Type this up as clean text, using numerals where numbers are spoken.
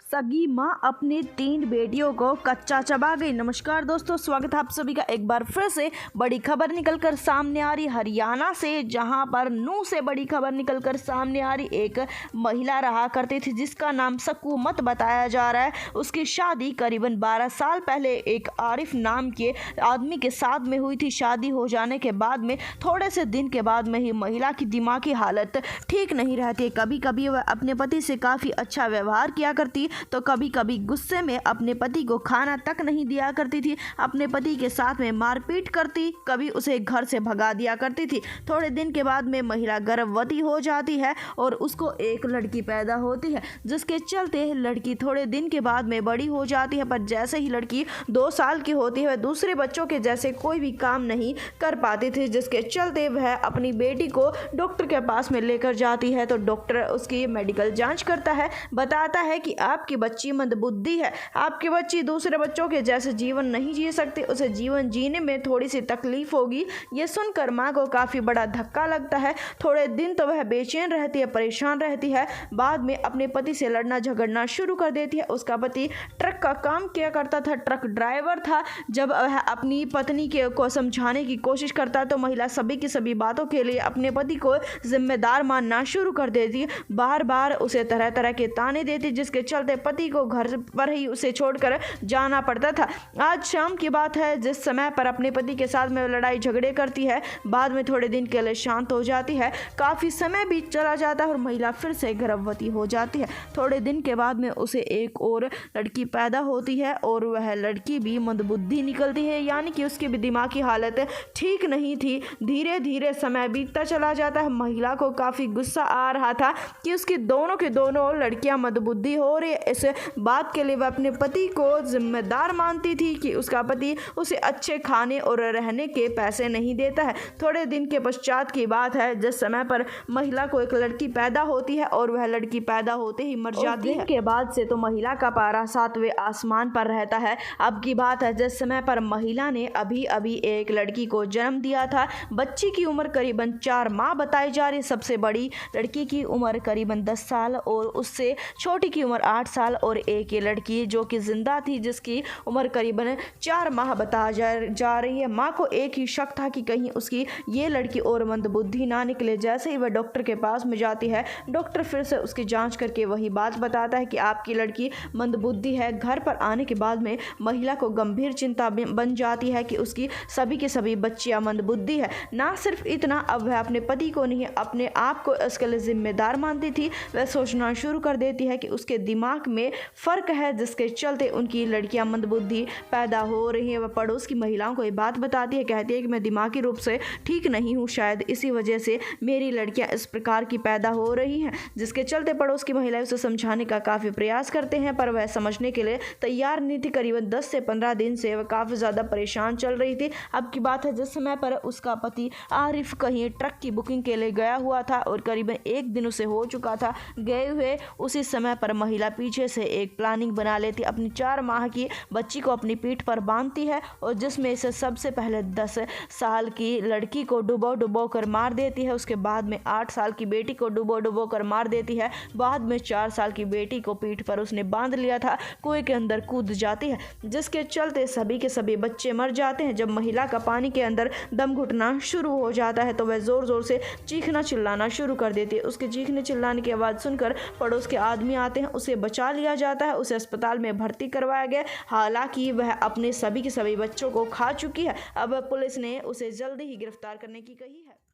सगी मां अपनी 3 बेटियों को कच्चा चबा गई। नमस्कार दोस्तों, स्वागत है आप सभी का एक बार फिर से। बड़ी खबर निकलकर सामने आ रही हरियाणा से, जहां पर नूंह से बड़ी खबर निकलकर सामने आ रही। एक महिला रहा करती थी जिसका नाम सकूमत बताया जा रहा है। उसकी शादी करीबन 12 साल पहले एक आरिफ नाम के आदमी के साथ में हुई थी। शादी हो जाने के बाद में थोड़े से दिन के बाद में ही महिला की दिमागी हालत ठीक नहीं रहती। कभी कभी वह अपने पति से काफ़ी अच्छा व्यवहार किया करती, तो कभी कभी गुस्से में अपने पति को खाना तक नहीं दिया करती थी। अपने पति के साथ में मारपीट करती, कभी उसे घर से भगा दिया करती थी। थोड़े दिन के बाद में महिला गर्भवती हो जाती है और उसको एक लड़की पैदा होती है, जिसके चलते लड़की थोड़े दिन के बाद में बड़ी हो जाती है। पर जैसे ही लड़की 2 साल की होती है, वह दूसरे बच्चों के जैसे कोई भी काम नहीं कर पाती थी, जिसके चलते वह अपनी बेटी को डॉक्टर के पास में लेकर जाती है। तो डॉक्टर उसकी मेडिकल जांच करता है, बताता है कि आपकी बच्ची मंदबुद्धि है, आपकी बच्ची दूसरे बच्चों के जैसे जीवन नहीं जी सकती, उसे जीवन जीने में थोड़ी सी तकलीफ होगी। ये सुनकर माँ को काफ़ी बड़ा धक्का लगता है। थोड़े दिन तो वह बेचैन रहती है, परेशान रहती है। बाद में अपने पति से लड़ना झगड़ना शुरू कर देती है। उसका पति ट्रक का काम किया करता था, ट्रक ड्राइवर था। जब वह अपनी पत्नी को समझाने की कोशिश करता है, तो महिला सभी की सभी बातों के लिए अपने पति को जिम्मेदार मानना शुरू कर देती है। बार बार उसे तरह तरह के ताने देती, जिसके चलते पति को घर पर ही उसे छोड़कर जाना पड़ता था। आज शाम की बात है, जिस समय पर अपने पति के साथ में लड़ाई झगड़े करती है, बाद में थोड़े दिन के लिए शांत हो जाती है। काफ़ी समय भी चला जाता है और महिला फिर से गर्भवती हो जाती है। थोड़े दिन के बाद में उसे एक और लड़की पैदा होती है और वह लड़की भी मंदबुद्धि निकलती है, यानी कि उसकी भी दिमागी हालत ठीक नहीं थी। धीरे धीरे समय बीतता चला जाता है। महिला को काफ़ी गुस्सा आ रहा था कि उसकी दोनों की दोनों लड़कियां मंदबुद्धि हो रही है। इस बात के लिए वह अपने पति को जिम्मेदार मानती थी कि उसका पति उसे अच्छे खाने और रहने के पैसे नहीं देता है। थोड़े दिन के पश्चात की बात है, जिस समय पर महिला को एक लड़की पैदा होती है और वह लड़की पैदा होते ही मर जाती है। के बाद से तो महिला का पारा 7वें आसमान पर रहता है। अब की बात है, जिस समय पर महिला ने अभी अभी एक लड़की को जन्म दिया था। बच्ची की उम्र करीबन 4 माह बताई जा रही है। सबसे बड़ी लड़की की उम्र करीबन 10 साल और उससे छोटी की उम्र 8 साल और एक ये लड़की जो कि जिंदा थी, जिसकी उम्र करीबन 4 माह बताई जा रही है। माँ को एक ही शक था कि कहीं उसकी ये लड़की और मंदबुद्धि ना निकले। जैसे ही वह डॉक्टर के पास में जाती है, डॉक्टर फिर से उसकी जांच करके वही बात बताता है कि आपकी लड़की मंदबुद्धि है। घर पर आने के बाद में महिला को गंभीर चिंता बन जाती है कि उसकी सभी की सभी बच्चियां मंदबुद्धि है। ना सिर्फ इतना, अब वह अपने पति को नहीं, अपने आप को इसके लिए जिम्मेदार मानती थी। वह सोचना शुरू कर देती है कि उसके दिमाग में फ़र्क है, जिसके चलते उनकी लड़कियां मंदबुद्धि पैदा हो रही हैं। वह पड़ोस की महिलाओं को ये बात बताती है, कहती है कि मैं दिमागी रूप से ठीक नहीं हूँ, शायद इसी वजह से मेरी लड़कियां इस प्रकार की पैदा हो रही हैं। जिसके चलते पड़ोस की महिलाएं उसे समझाने का काफ़ी प्रयास करते हैं, पर वह समझने के लिए तैयार नहीं थी। करीबन 10 से 15 दिन से वह काफ़ी ज़्यादा परेशान चल रही थी। अब की बात है, जिस समय पर उसका पति आरिफ कहीं ट्रक की बुकिंग के लिए गया हुआ था और करीबन 1 दिन उसे हो चुका था गए हुए, उसी समय पर महिला पीछे से एक प्लानिंग बना लेती, अपनी 4 माह की बच्ची को अपनी पीठ पर बांधती है और जिसमें से सबसे पहले 10 साल की लड़की को डुबो कर मार देती है। उसके बाद में 8 साल की बेटी को डुबो कर मार देती है। बाद में 4 साल की बेटी को पीठ पर उसने बांध लिया था, कुएं के अंदर कूद जाती है, जिसके चलते सभी के सभी बच्चे मर जाते हैं। जब महिला का पानी के अंदर दम घुटना शुरू हो जाता है, तो वह जोर जोर से चीखना चिल्लाना शुरू कर देती है। उसके चीखने चिल्लाने की आवाज़ सुनकर पड़ोस के आदमी आते हैं, उसे बचा लिया जाता है, उसे अस्पताल में भर्ती करवाया गया। हालांकि वह अपने सभी के सभी बच्चों को खा चुकी है। अब पुलिस ने उसे जल्दी ही गिरफ्तार करने की कही है।